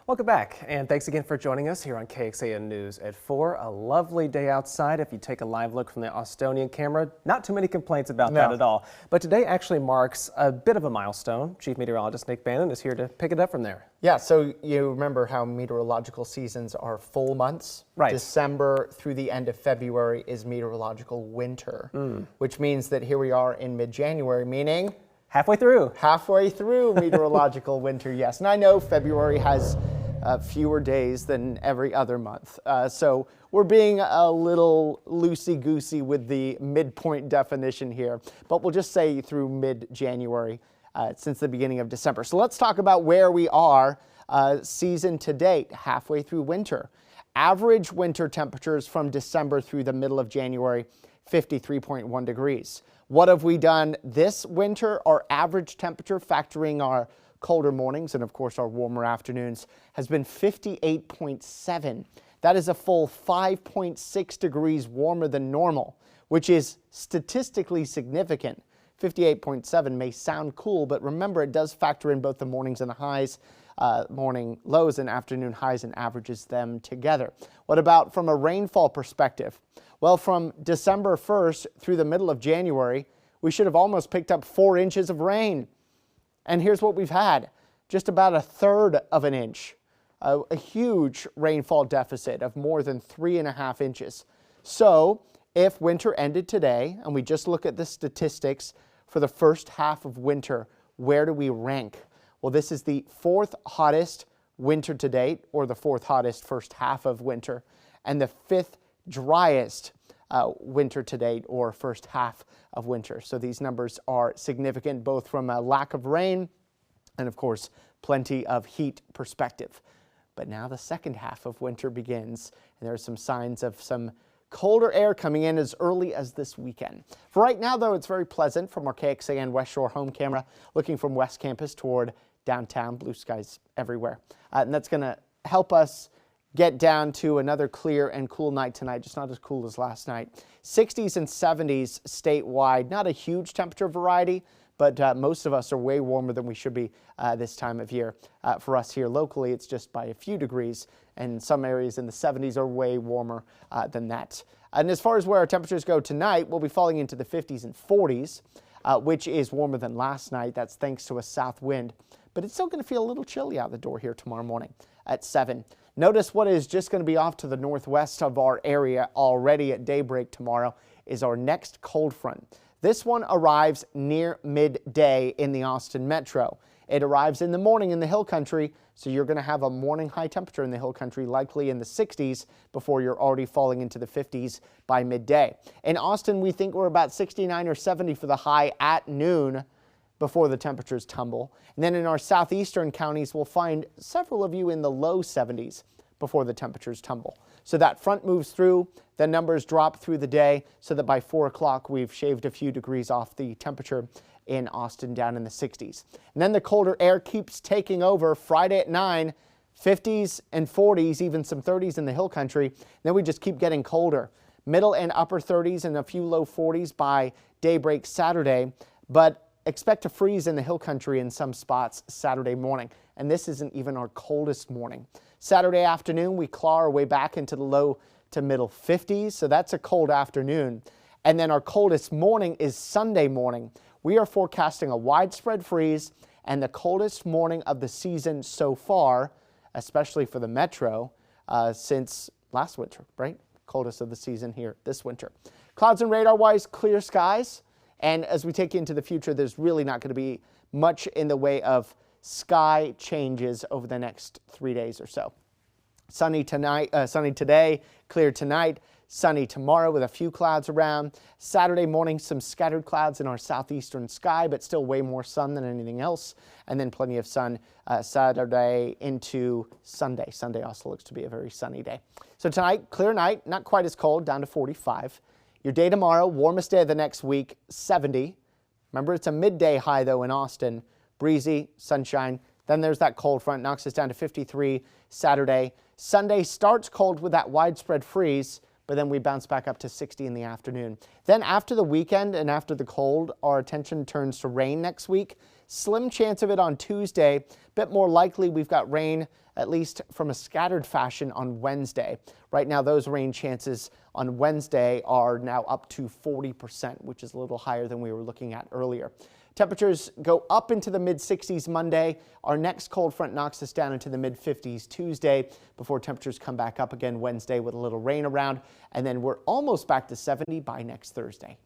Welcome back, and thanks again for joining us here on KXAN News at 4. A lovely day outside. If you take a live look from the Austonian camera, not too many complaints about that at all. But today actually marks a bit of a milestone. Chief Meteorologist Nick Bannin is here to pick it up from there. Yeah, so you remember how meteorological seasons are full months? Right. December through the end of February is meteorological winter, which means that here we are in mid-January, meaning Halfway through meteorological winter, yes. And I know February has fewer days than every other month. So we're being a little loosey-goosey with the midpoint definition here, but we'll just say through mid-January since the beginning of December. So let's talk about where we are season to date, halfway through winter. Average winter temperatures from December through the middle of January, 53.1 degrees. What have we done this winter? Our average temperature, factoring our colder mornings and of course our warmer afternoons, has been 58.7. That is a full 5.6 degrees warmer than normal, which is statistically significant. 58.7 may sound cool, but remember it does factor in both the mornings and the highs, morning lows and afternoon highs, and averages them together. What about from a rainfall perspective? Well, from December 1st through the middle of January, we should have almost picked up 4 inches of rain. And here's what we've had, just about a third of an inch, a huge rainfall deficit of more than 3.5 inches. So if winter ended today, and we just look at the statistics for the first half of winter, where do we rank? Well, this is the 4th hottest winter to date, or the 4th hottest first half of winter, and the 5th driest winter to date, or first half of winter. So these numbers are significant both from a lack of rain and of course plenty of heat perspective. But now the second half of winter begins, and there are some signs of some colder air coming in as early as this weekend. For right now though, it's very pleasant from our KXAN West Shore home camera, looking from West Campus toward downtown. Blue skies everywhere, and that's going to help us get down to another clear and cool night tonight, just not as cool as last night. 60s and 70s statewide, not a huge temperature variety, but most of us are way warmer than we should be this time of year. For us here locally, it's just by a few degrees, and some areas in the 70s are way warmer than that. And as far as where our temperatures go tonight, we'll be falling into the 50s and 40s, which is warmer than last night. That's thanks to a south wind, but it's still going to feel a little chilly out the door here tomorrow morning at 7. Notice what is just going to be off to the northwest of our area already at daybreak tomorrow is our next cold front. This one arrives near midday in the Austin metro. It arrives in the morning in the hill country, so you're going to have a morning high temperature in the hill country, likely in the 60s, before you're already falling into the 50s by midday. In Austin, we think we're about 69 or 70 for the high at noon, before the temperatures tumble. And then in our southeastern counties, we'll find several of you in the low 70s before the temperatures tumble. So that front moves through, the numbers drop through the day, so that by 4 o'clock we've shaved a few degrees off the temperature in Austin down in the 60s. And then the colder air keeps taking over Friday at 9, 50s and 40s, even some 30s in the hill country. Then we just keep getting colder. Middle and upper 30s and a few low 40s by daybreak Saturday, but expect to freeze in the hill country in some spots Saturday morning, and this isn't even our coldest morning. Saturday afternoon, we claw our way back into the low to middle 50s, so that's a cold afternoon. And then our coldest morning is Sunday morning. We are forecasting a widespread freeze and the coldest morning of the season so far, especially for the metro, since last winter, right? Coldest of the season here this winter. Clouds and radar-wise, clear skies. And as we take into the future, there's really not going to be much in the way of sky changes over the next 3 days or so. Sunny tonight, sunny today, clear tonight, sunny tomorrow with a few clouds around. Saturday morning, some scattered clouds in our southeastern sky, but still way more sun than anything else. And then plenty of sun Saturday into Sunday. Sunday also looks to be a very sunny day. So tonight, clear night, not quite as cold, down to 45. Your day tomorrow, warmest day of the next week, 70. Remember, it's a midday high, though, in Austin. Breezy, sunshine. Then there's that cold front, knocks us down to 53 Saturday. Sunday starts cold with that widespread freeze, but then we bounce back up to 60 in the afternoon. Then after the weekend and after the cold, our attention turns to rain next week. Slim chance of it on Tuesday. Bit more likely we've got rain at least from a scattered fashion on Wednesday. Right now, those rain chances on Wednesday are now up to 40%, which is a little higher than we were looking at earlier. Temperatures go up into the mid-60s Monday. Our next cold front knocks us down into the mid-50s Tuesday before temperatures come back up again Wednesday with a little rain around. And then we're almost back to 70 by next Thursday.